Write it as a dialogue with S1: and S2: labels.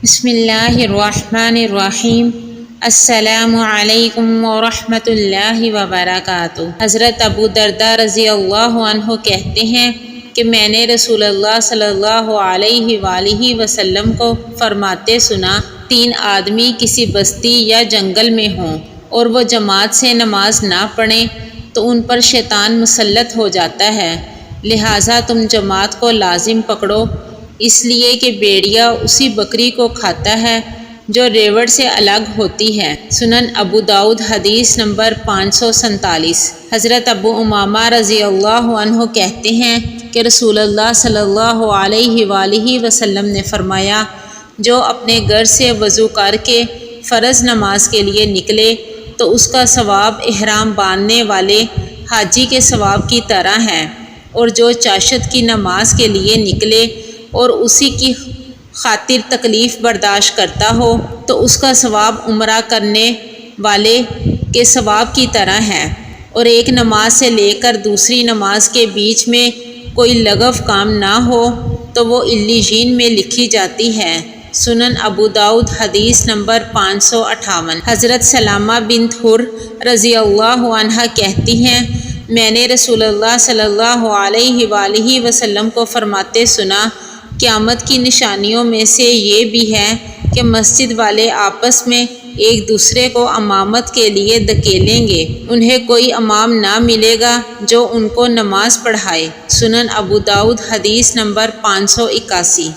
S1: بسم اللہ الرحمن الرحیم۔ السلام علیکم ورحمۃ اللہ وبرکاتہ۔ حضرت ابو درداء رضی اللہ عنہ کہتے ہیں کہ میں نے رسول اللہ صلی اللہ علیہ وآلہ وسلم کو فرماتے سنا، 3 آدمی کسی بستی یا جنگل میں ہوں اور وہ جماعت سے نماز نہ پڑھیں تو ان پر شیطان مسلط ہو جاتا ہے، لہٰذا تم جماعت کو لازم پکڑو، اس لیے کہ بھیڑیا اسی بکری کو کھاتا ہے جو ریوڑ سے الگ ہوتی ہے۔ سنن ابو داؤد حدیث نمبر 547۔ حضرت ابو امامہ رضی اللہ عنہ کہتے ہیں کہ رسول اللہ صلی اللہ علیہ وآلہ وسلم نے فرمایا، جو اپنے گھر سے وضو کر کے فرض نماز کے لیے نکلے تو اس کا ثواب احرام باندھنے والے حاجی کے ثواب کی طرح ہے، اور جو چاشت کی نماز کے لیے نکلے اور اسی کی خاطر تکلیف برداشت کرتا ہو تو اس کا ثواب عمرہ کرنے والے کے ثواب کی طرح ہے، اور ایک نماز سے لے کر دوسری نماز کے بیچ میں کوئی لغو کام نہ ہو تو وہ علیین میں لکھی جاتی ہے۔ سنن ابو داؤد حدیث نمبر 558۔ حضرت سلامہ بنت حر رضی اللہ عنہا کہتی ہیں، میں نے رسول اللہ صلی اللہ علیہ وآلہ وسلم کو فرماتے سنا، قیامت کی نشانیوں میں سے یہ بھی ہے کہ مسجد والے آپس میں ایک دوسرے کو امامت کے لیے دھکیلیں گے، انہیں کوئی امام نہ ملے گا جو ان کو نماز پڑھائے۔ سنن ابو داؤد حدیث نمبر 581۔